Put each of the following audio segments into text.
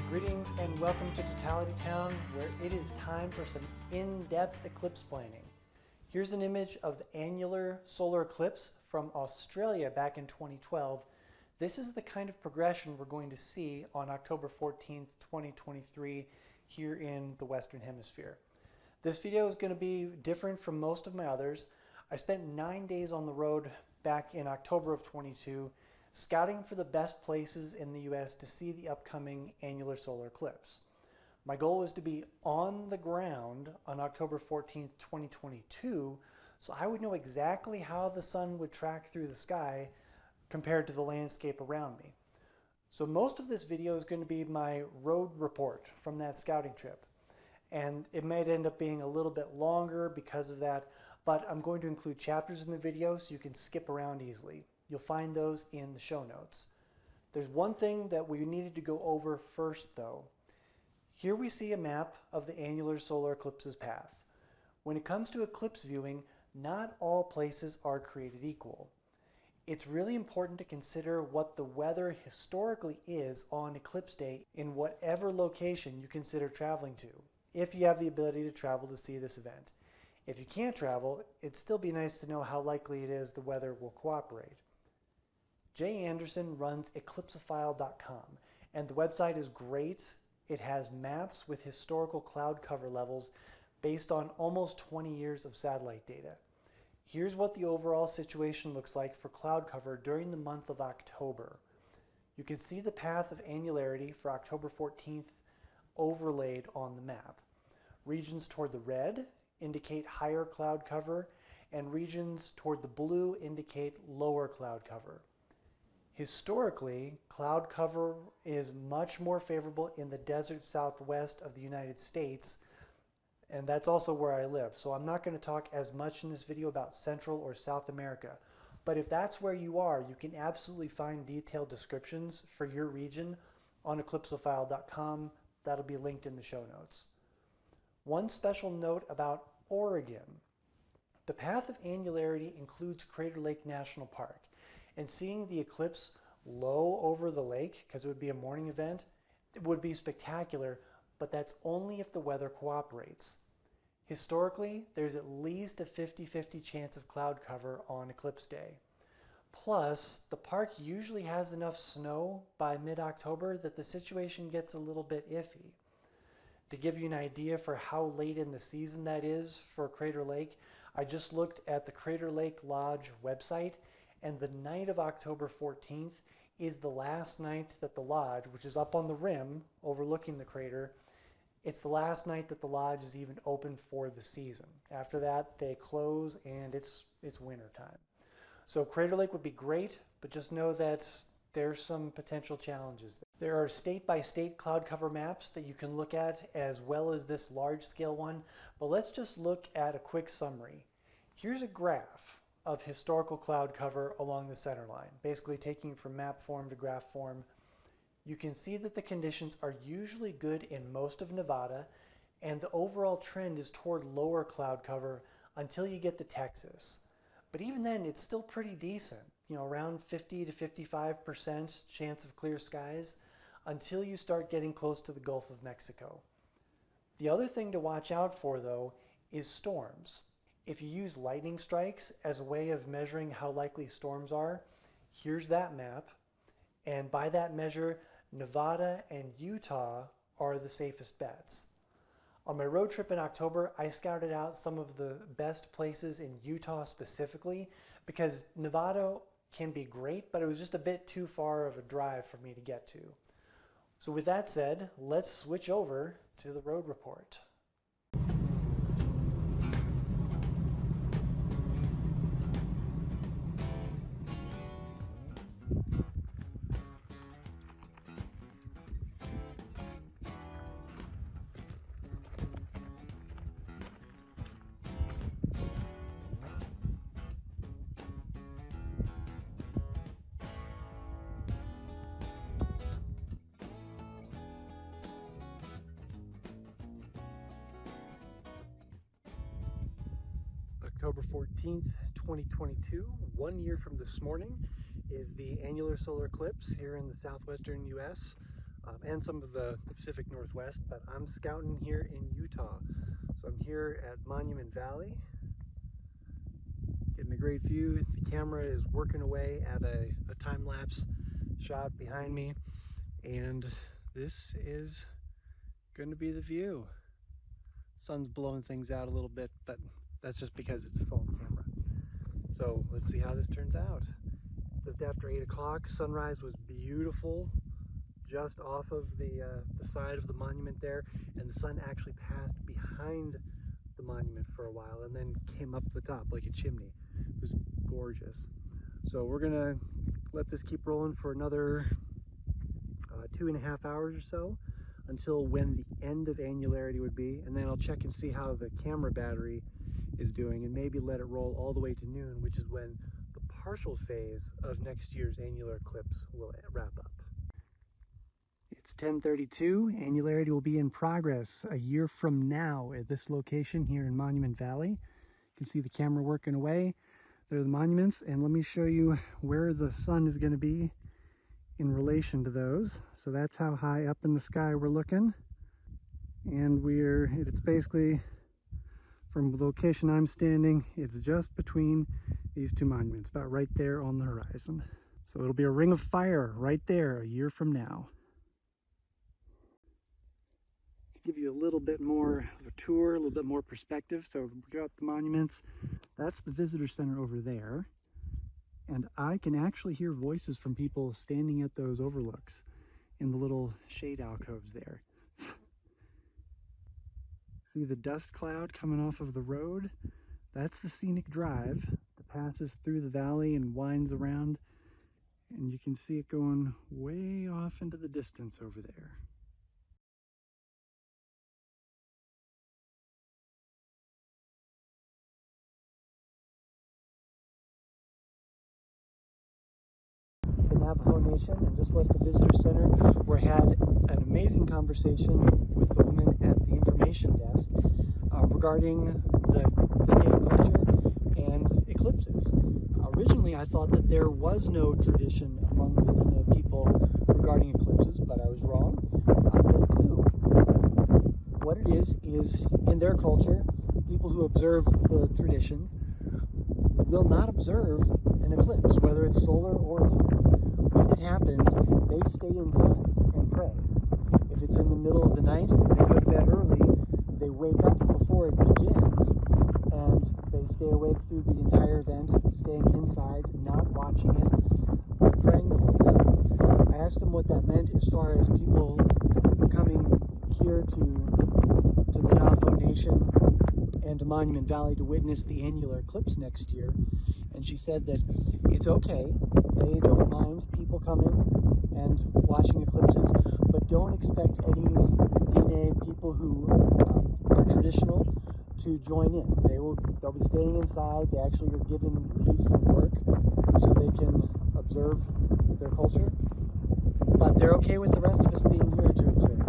Greetings and welcome to Totality Town, where it is time for some in-depth eclipse planning. Here's an image of the annular solar eclipse from Australia back in 2012. This is the kind of progression we're going to see on October 14th, 2023 here in the Western Hemisphere. This video is going to be different from most of my others. I spent 9 days on the road back in October of 22 scouting for the best places in the US to see the upcoming annular solar eclipse. My goal was to be on the ground on October 14th, 2022, so I would know exactly how the sun would track through the sky compared to the landscape around me. So most of this video is going to be my road report from that scouting trip. And it might end up being a little bit longer because of that, but I'm going to include chapters in the video so you can skip around easily. You'll find those in the show notes. There's one thing that we needed to go over first though. Here we see a map of the annular solar eclipse's path. When it comes to eclipse viewing, not all places are created equal. It's really important to consider what the weather historically is on eclipse day in whatever location you consider traveling to, if you have the ability to travel to see this event. If you can't travel, it'd still be nice to know how likely it is the weather will cooperate. Jay Anderson runs eclipsophile.com, and the website is great. It has maps with historical cloud cover levels based on almost 20 years of satellite data. Here's what the overall situation looks like for cloud cover during the month of October. You can see the path of annularity for October 14th overlaid on the map. Regions toward the red indicate higher cloud cover, and regions toward the blue indicate lower cloud cover. Historically, cloud cover is much more favorable in the desert southwest of the United States, and that's also where I live. So I'm not going to talk as much in this video about Central or South America. But if that's where you are, you can absolutely find detailed descriptions for your region on eclipsophile.com. That'll be linked in the show notes. One special note about Oregon. The path of annularity includes Crater Lake National Park, and seeing the eclipse low over the lake, because it would be a morning event, it would be spectacular, but that's only if the weather cooperates. Historically, there's at least a 50-50 chance of cloud cover on eclipse day. Plus, the park usually has enough snow by mid-October that the situation gets a little bit iffy. To give you an idea for how late in the season that is for Crater Lake, I just looked at the Crater Lake Lodge website, and the night of October 14th is the last night that the lodge, which is up on the rim overlooking the crater, it's the last night that the lodge is even open for the season. After that, they close and it's winter time. So Crater Lake would be great, but just know that there's some potential challenges. There are state-by-state cloud cover maps that you can look at, as well as this large-scale one, but let's just look at a quick summary. Here's a graph of historical cloud cover along the center line, basically taking it from map form to graph form. You can see that the conditions are usually good in most of Nevada, and the overall trend is toward lower cloud cover until you get to Texas. But even then, it's still pretty decent, around 50 to 55% chance of clear skies until you start getting close to the Gulf of Mexico. The other thing to watch out for, though, is storms. If you use lightning strikes as a way of measuring how likely storms are, here's that map. And by that measure, Nevada and Utah are the safest bets. On my road trip in October, I scouted out some of the best places in Utah specifically, because Nevada can be great, but it was just a bit too far of a drive for me to get to. So with that said, let's switch over to the road report. October 14th, 2022, 1 year from this morning, is the annular solar eclipse here in the southwestern US. and some of the Pacific Northwest, but I'm scouting here in Utah. So I'm here at Monument Valley, getting a great view. The camera is working away at a time-lapse shot behind me, and this is going to be the view. Sun's blowing things out a little bit, but that's just because it's a phone camera. So let's see how this turns out. Just after 8 o'clock, sunrise was beautiful, just off of the side of the monument there, and the sun actually passed behind the monument for a while and then came up the top like a chimney. It was gorgeous. So we're gonna let this keep rolling for another 2.5 hours or so, until when the end of annularity would be, and then I'll check and see how the camera battery is doing and maybe let it roll all the way to noon, which is when the partial phase of next year's annular eclipse will wrap up. It's 10:32. Annularity will be in progress a year from now at this location here in Monument Valley. You can see the camera working away. There are the monuments, and let me show you where the sun is going to be in relation to those. So that's how high up in the sky we're looking. And it's basically, from the location I'm standing, it's just between these two monuments, about right there on the horizon. So it'll be a ring of fire right there a year from now. Give you a little bit more of a tour, a little bit more perspective. So we got the monuments. That's the visitor center over there. And I can actually hear voices from people standing at those overlooks in the little shade alcoves there. See the dust cloud coming off of the road? That's the scenic drive that passes through the valley and winds around. And you can see it going way off into the distance over there. The Navajo Nation, and just left the visitor center where I had an amazing conversation with the woman at the information desk regarding the Diné culture and eclipses. Originally I thought that there was no tradition among the Diné people regarding eclipses, but I was wrong. They do. What it is in their culture, people who observe the traditions will not observe an eclipse, whether it's solar or lunar. When it happens, they stay inside and pray. If it's in the middle of the night, they go to bed early, they wake up before it begins, and they stay awake through the entire event, staying inside, not watching it, but praying the whole time. I asked them what that meant as far as people coming here to the Navajo Nation and to Monument Valley to witness the annular eclipse next year, and she said that it's okay. They don't mind people coming and watching eclipses, but don't expect any Diné people who are traditional to join in. They'll be staying inside. They actually are given leave from work so they can observe their culture, but they're okay with the rest of us being here to observe.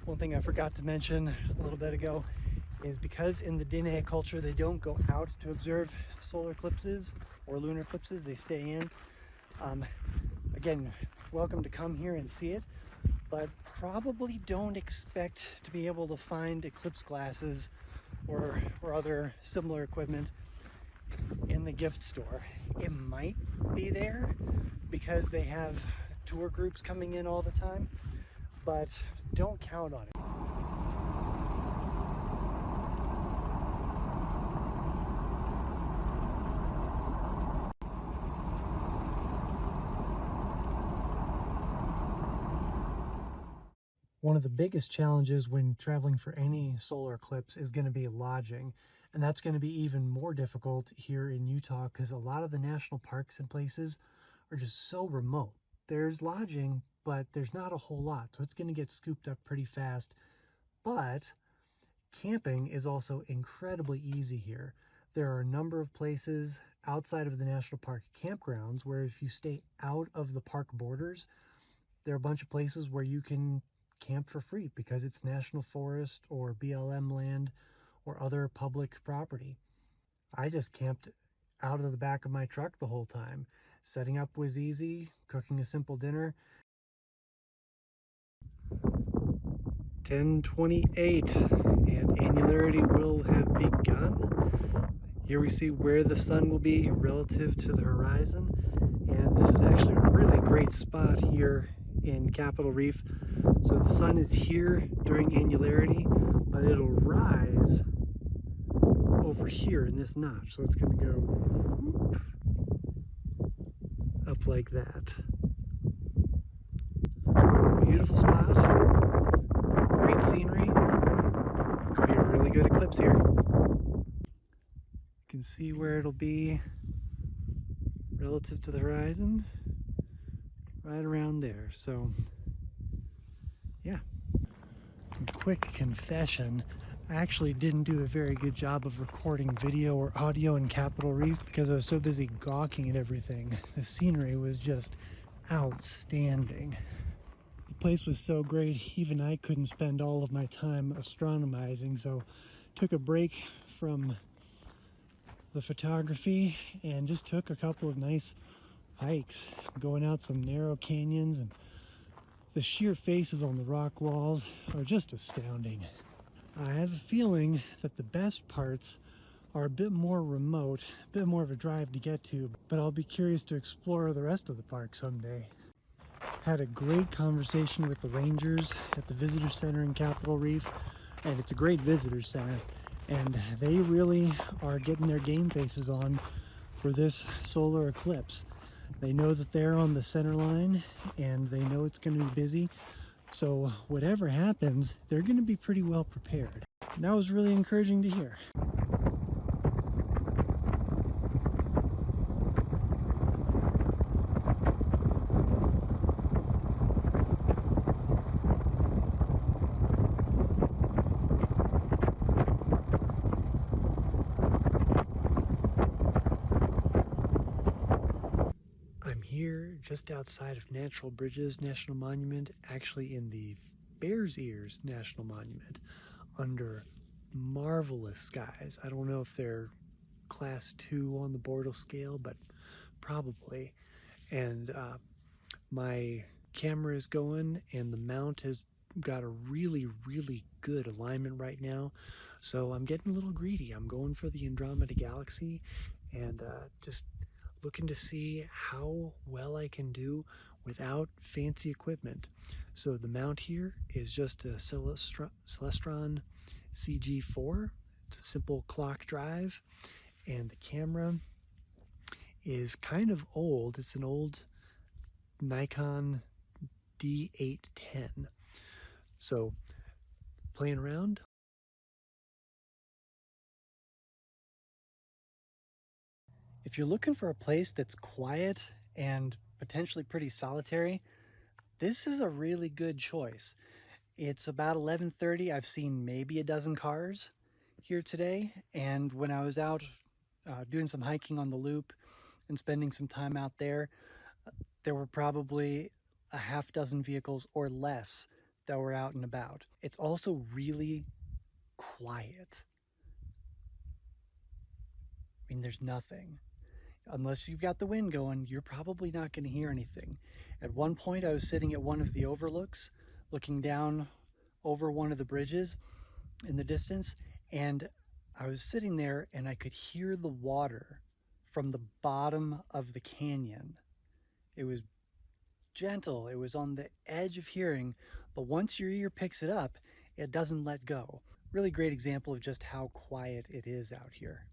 One thing I forgot to mention a little bit ago is because in the Diné culture they don't go out to observe solar eclipses or lunar eclipses, they stay in. Again, welcome to come here and see it, but probably don't expect to be able to find eclipse glasses or other similar equipment in the gift store. It might be there because they have tour groups coming in all the time, but don't count on it. One of the biggest challenges when traveling for any solar eclipse is going to be lodging, and that's going to be even more difficult here in Utah because a lot of the national parks and places are just so remote. There's lodging, but there's not a whole lot, so it's going to get scooped up pretty fast. But camping is also incredibly easy here. There are a number of places outside of the national park campgrounds where if you stay out of the park borders, there are a bunch of places where you can camp for free because it's national forest or BLM land or other public property. I just camped out of the back of my truck the whole time. Setting up was easy, cooking a simple dinner. 10:28 and annularity will have begun. Here we see where the sun will be relative to the horizon, and this is actually a really great spot here in Capitol Reef. So the sun is here during annularity, but it'll rise over here in this notch. So it's going to go whoop, up like that. Beautiful spot, great scenery. Could be a really good eclipse here. You can see where it'll be relative to the horizon, right around there. So yeah. Quick confession, I actually didn't do a very good job of recording video or audio in Capitol Reef because I was so busy gawking at everything. The scenery was just outstanding. The place was so great, even I couldn't spend all of my time astronomizing, so took a break from the photography and just took a couple of nice hikes, going out some narrow canyons, and the sheer faces on the rock walls are just astounding. I have a feeling that the best parts are a bit more remote, a bit more of a drive to get to, but I'll be curious to explore the rest of the park someday. Had a great conversation with the rangers at the visitor center in Capitol Reef, and it's a great visitor center, and they really are getting their game faces on for this solar eclipse. They know that they're on the center line and they know it's going to be busy. So whatever happens, they're going to be pretty well prepared. And that was really encouraging to hear. I'm here just outside of Natural Bridges National Monument, actually in the Bears Ears National Monument, under marvelous skies. I don't know if they're class 2 on the Bortle scale, but probably. And my camera is going and the mount has got a really good alignment right now, so I'm getting a little greedy. I'm going for the Andromeda Galaxy and just looking to see how well I can do without fancy equipment. So the mount here is just a Celestron CG4. It's a simple clock drive, and the camera is kind of old. It's an old Nikon D810. So playing around. If you're looking for a place that's quiet and potentially pretty solitary, this is a really good choice. It's about 11:30. I've seen maybe a dozen cars here today, and when I was out doing some hiking on the loop and spending some time out there, there were probably a half dozen vehicles or less that were out and about. It's also really quiet. I mean, there's nothing. Unless you've got the wind going, you're probably not going to hear anything. At one point, I was sitting at one of the overlooks, looking down over one of the bridges in the distance, and I was sitting there and I could hear the water from the bottom of the canyon. It was gentle, it was on the edge of hearing, but once your ear picks it up, it doesn't let go. Really great example of just how quiet it is out here.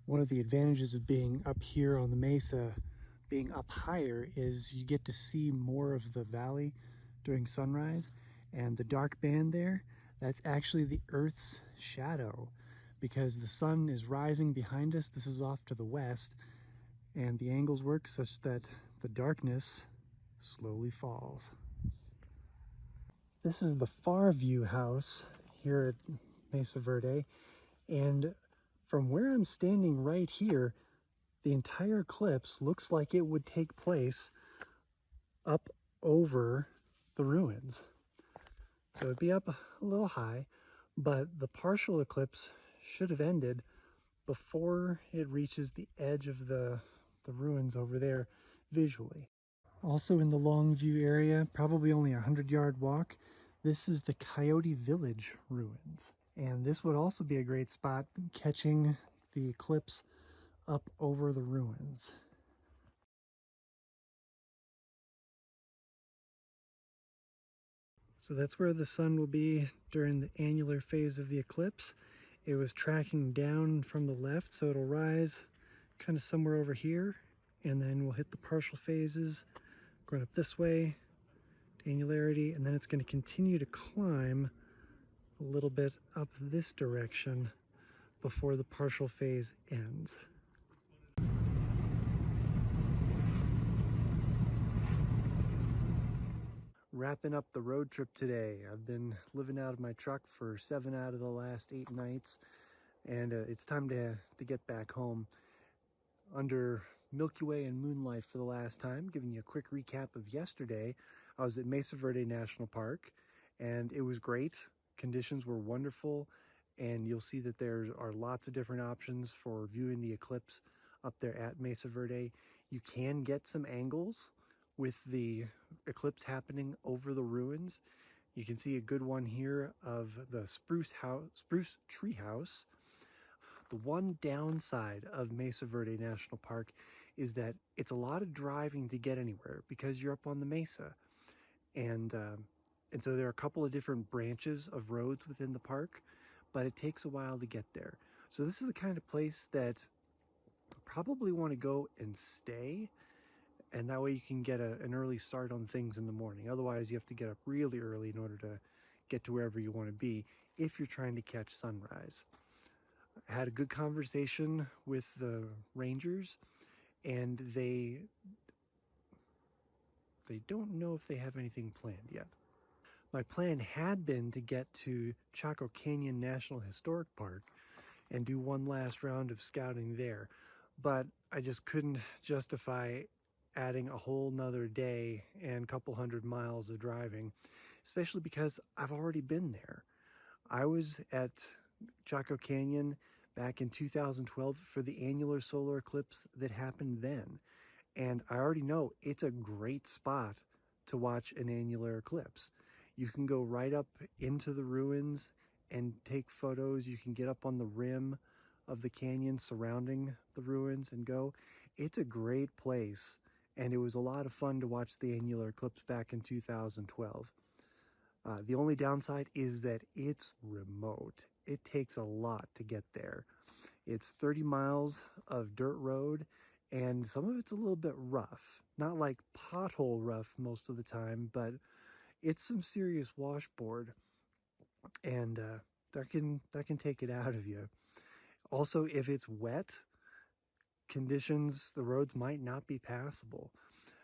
One of the advantages of being up here on the mesa, being up higher, is you get to see more of the valley during sunrise, and the dark band there, that's actually the Earth's shadow, because the sun is rising behind us. This is off to the west, and the angles work such that the darkness slowly falls. This is the far view house here at Mesa Verde, and from where I'm standing right here, the entire eclipse looks like it would take place up over the ruins. So it'd be up a little high, but the partial eclipse should have ended before it reaches the edge of the ruins over there visually. Also in the long view area, probably only a 100-yard walk, this is the Coyote Village ruins. And this would also be a great spot catching the eclipse up over the ruins. So that's where the sun will be during the annular phase of the eclipse. It was tracking down from the left, so it'll rise kind of somewhere over here, and then we'll hit the partial phases going up this way to annularity, and then it's going to continue to climb a little bit up this direction before the partial phase ends. Wrapping up the road trip today. I've been living out of my truck for 7 out of the last 8 nights, and it's time to get back home under Milky Way and moonlight for the last time. Giving you a quick recap of yesterday. I was at Mesa Verde National Park, and it was great. Conditions were wonderful, and you'll see that there are lots of different options for viewing the eclipse up there at Mesa Verde. You can get some angles with the eclipse happening over the ruins. You can see a good one here of the spruce tree house. The one downside of Mesa Verde National Park is that it's a lot of driving to get anywhere because you're up on the mesa, and so there are a couple of different branches of roads within the park, but it takes a while to get there. So this is the kind of place that probably want to go and stay, and that way you can get an early start on things in the morning. Otherwise, you have to get up really early in order to get to wherever you want to be if you're trying to catch sunrise. I had a good conversation with the rangers, and they don't know if they have anything planned yet. My plan had been to get to Chaco Canyon National Historic Park and do one last round of scouting there, but I just couldn't justify adding a whole nother day and a couple 100 miles of driving, especially because I've already been there. I was at Chaco Canyon back in 2012 for the annular solar eclipse that happened then, and I already know it's a great spot to watch an annular eclipse. You can go right up into the ruins and take photos. You can get up on the rim of the canyon surrounding the ruins and go. It's a great place, and it was a lot of fun to watch the annular eclipse back in 2012. The only downside is that it's remote. It takes a lot to get there. It's 30 miles of dirt road, and some of it's a little bit rough. Not like pothole rough most of the time, but it's some serious washboard, and that can take it out of you. Also, if it's wet conditions, the roads might not be passable.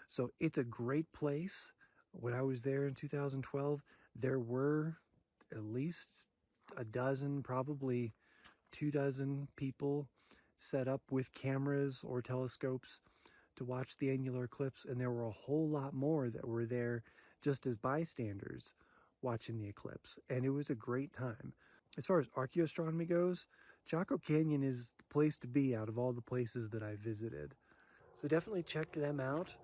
So it's a great place. When I was there in 2012, there were at least a dozen, probably 24 people set up with cameras or telescopes to watch the annular eclipse, and there were a whole lot more that were there just as bystanders watching the eclipse, and it was a great time. As far as archaeoastronomy goes, Chaco Canyon is the place to be out of all the places that I visited. So definitely check them out.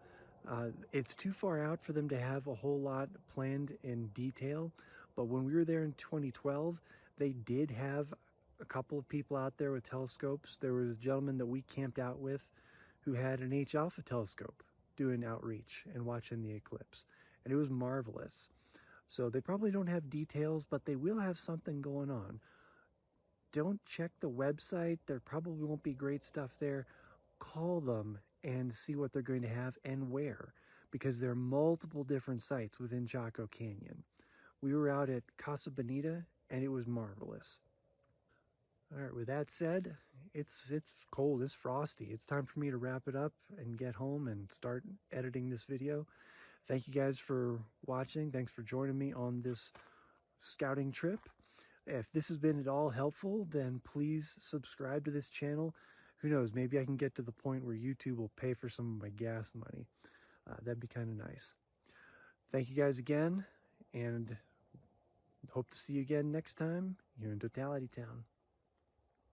It's too far out for them to have a whole lot planned in detail, but when we were there in 2012, they did have a couple of people out there with telescopes. There was a gentleman that we camped out with who had an H-alpha telescope doing outreach and watching the eclipse, and it was marvelous. So they probably don't have details, but they will have something going on. Don't check the website. There probably won't be great stuff there. Call them and see what they're going to have and where, because there are multiple different sites within Chaco Canyon. We were out at Casa Bonita, and it was marvelous. All right, with that said, it's cold, it's frosty. It's time for me to wrap it up and get home and start editing this video. Thank you guys for watching. Thanks for joining me on this scouting trip. If this has been at all helpful, then please subscribe to this channel. Who knows, maybe I can get to the point where YouTube will pay for some of my gas money. That'd be kind of nice. Thank you guys again, and Hope to see you again next time here in Totality Town.